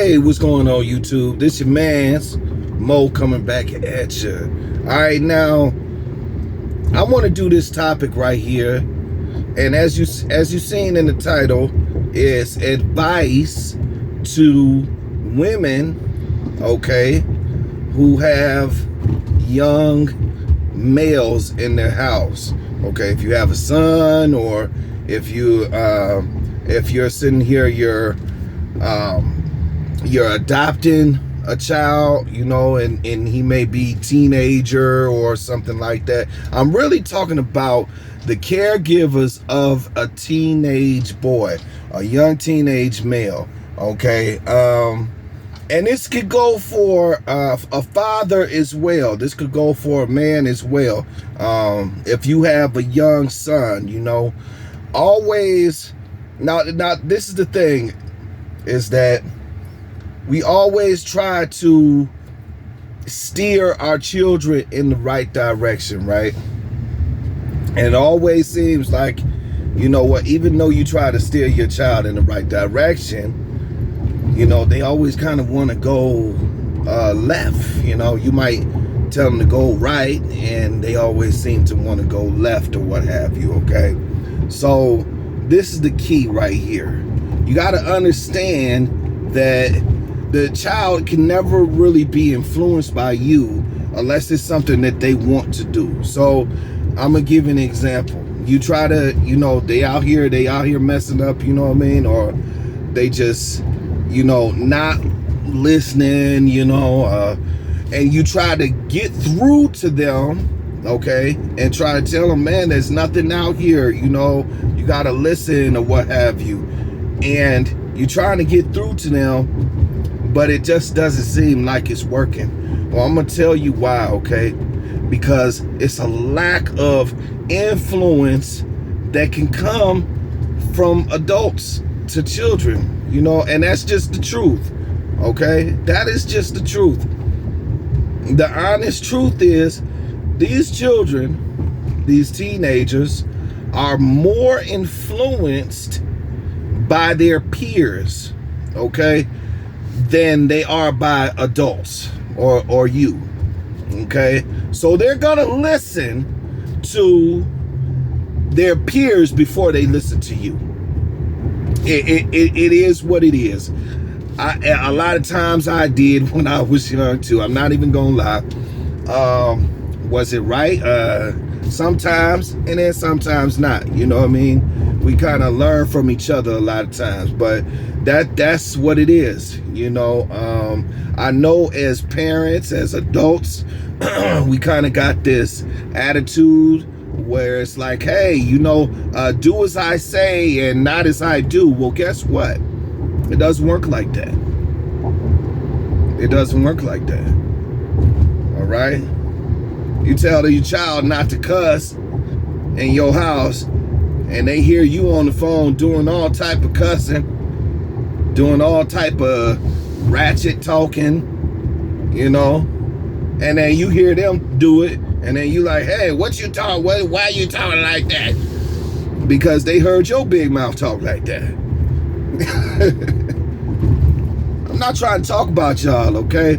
Hey, what's going on, YouTube? This your man's Mo coming back at you. All right, now I want to do this topic right here, and as you seen in the title, is advice to women, okay, who have young males in their house. Okay, if you have a son, or if you're sitting here, you're adopting a child, you know, and he may be teenager or something like that. I'm really talking about the caregivers of a teenage boy, a young teenage male, okay? And this could go for a father as well. This could go for a man as well. If you have a young son, you know, always, now this is the thing, is that we always try to steer our children in the right direction, right? And it always seems like, you know what, even though you try to steer your child in the right direction, you know, they always kind of want to go left. You know, you might tell them to go right, and they always seem to want to go left or what have you, okay? So this is the key right here. You got to understand that the child can never really be influenced by you unless it's something that they want to do. So I'm gonna give an example. You try to, you know, they out here messing up, you know what I mean? Or they just, you know, not listening, you know, and you try to get through to them, okay, and try to tell them, man, there's nothing out here, you know, you gotta listen or what have you. And you're trying to get through to them, but it just doesn't seem like it's working. Well, I'm gonna tell you why, okay? Because it's a lack of influence that can come from adults to children, you know, and that's just the truth, okay? That is just the truth. The honest truth is, these children, these teenagers, are more influenced by their peers, okay, than they are by adults or you, okay? So they're gonna listen to their peers before they listen to you. It is what it is. A lot of times I did when I was young too. I'm not even gonna lie. Was it right? Sometimes, and then sometimes not. You know what I mean? We kind of learn from each other a lot of times, but that's what it is. You know, I know as parents, as adults, we kind of got this attitude where it's like, hey, you know, do as I say and not as I do. Well, guess what? It doesn't work like that. It doesn't work like that. All right? You tell your child not to cuss in your house, and they hear you on the phone doing all type of cussing, doing all type of ratchet talking, you know, and then you hear them do it, and then you like, hey, what you talk? Why you talking like that? Because they heard your big mouth talk like that. I'm not trying to talk about y'all, okay?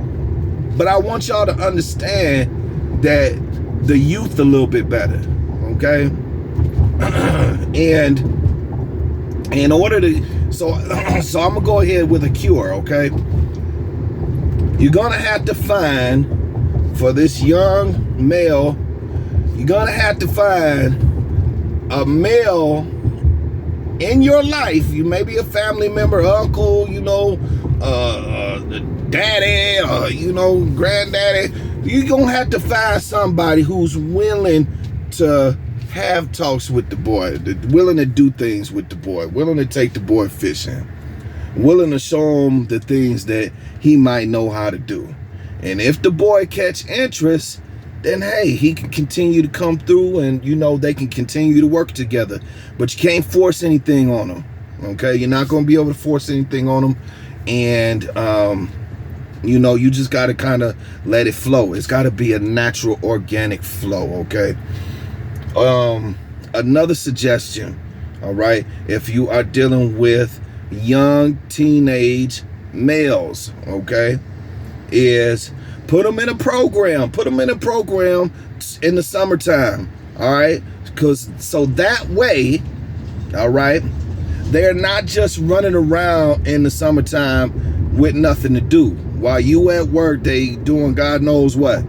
But I want y'all to understand that the youth a little bit better, okay? And in order to, so I'm gonna go ahead with a cure, okay? You're gonna have to find, for this young male, you're gonna have to find a male in your life. You may be a family member, uncle, you know, daddy, you know, granddaddy. You're gonna have to find somebody who's willing to have talks with the boy, willing to do things with the boy, willing to take the boy fishing, willing to show him the things that he might know how to do. And if the boy catch interest, then hey, he can continue to come through, and you know, they can continue to work together. But you can't force anything on them, okay? You're not gonna be able to force anything on them. And you know, you just got to kind of let it flow. It's got to be a natural, organic flow, okay? Another suggestion, all right, if you are dealing with young teenage males, okay, is put them in a program. Put them in a program in the summertime, all right? Because so that way, all right, they're not just running around in the summertime with nothing to do. While you at work, they doing God knows what,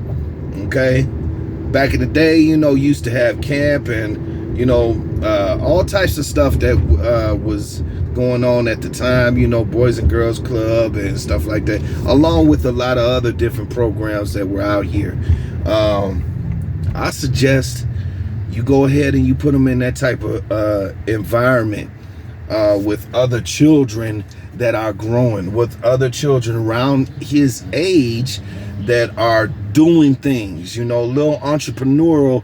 okay? Back in the day, you know, used to have camp and, you know, all types of stuff that was going on at the time, you know, Boys and Girls Club and stuff like that, along with a lot of other different programs that were out here. I suggest you go ahead and you put them in that type of environment with other children that are growing, with other children around his age that are doing things, you know, little entrepreneurial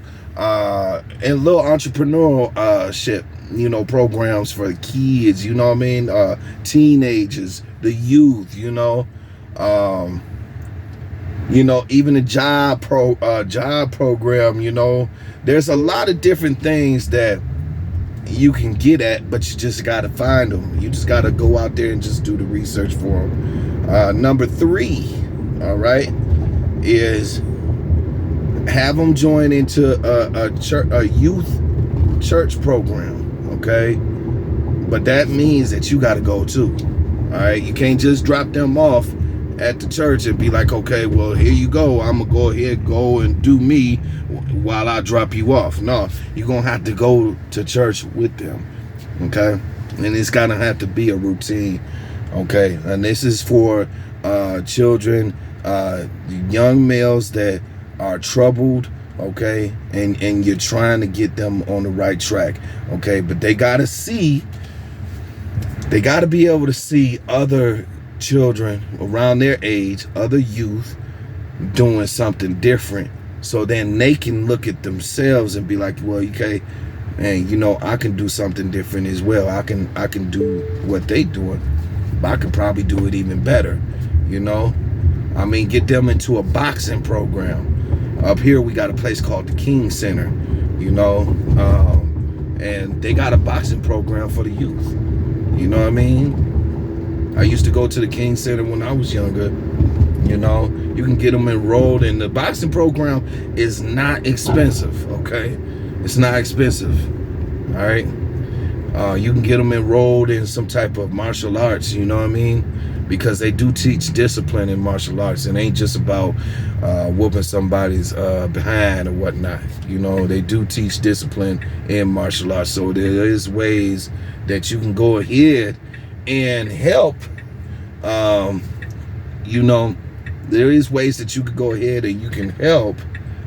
shit, you know, programs for the kids, you know what I mean? Teenagers, the youth, you know, even the job program, you know, there's a lot of different things that you can get at, but you just got to find them. You just got to go out there and just do the research for them. Number 3, all right, is have them join into a youth church program, okay? But that means that you got to go too, all right? You can't just drop them off at the church and be like, okay, well, here you go. I'm going to go and do me while I drop you off. No, you're going to have to go to church with them, okay? And it's going to have to be a routine, okay? And this is for children, young males that are troubled, okay, and you're trying to get them on the right track, okay? But they got to be able to see other children around their age, other youth doing something different, so then they can look at themselves and be like, well, okay, and you know, I can do something different as well. I can do what they doing, but I can probably do it even better, you know? I mean, get them into a boxing program. Up here, we got a place called the King Center, you know, and they got a boxing program for the youth. You know what I mean? I used to go to the King Center when I was younger. You know, you can get them enrolled, and the boxing program is not expensive, okay? It's not expensive, all right? You can get them enrolled in some type of martial arts, you know what I mean? Because they do teach discipline in martial arts. It ain't just about whooping somebody's behind or whatnot. You know, they do teach discipline in martial arts. So there is ways that you can go ahead and help. You know, there is ways that you could go ahead and you can help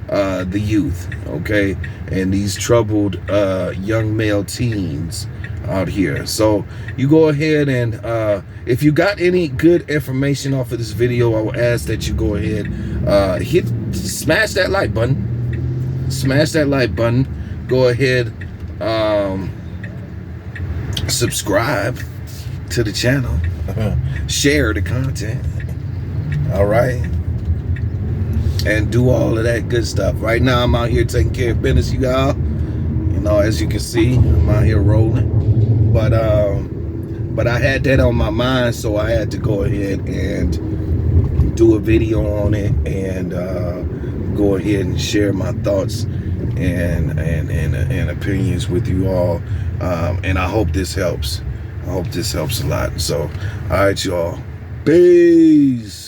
the youth, okay? And these troubled young male teens out here. So you go ahead and if you got any good information off of this video, I will ask that you go ahead, smash that like button, go ahead, subscribe to the channel, share the content, all right, and do all of that good stuff. Right now I'm out here taking care of business, you all. You know, as you can see, I'm out here rolling. But I had that on my mind, so I had to go ahead and do a video on it and go ahead and share my thoughts and opinions with you all. And I hope this helps. I hope this helps a lot. So, all right, y'all. Peace.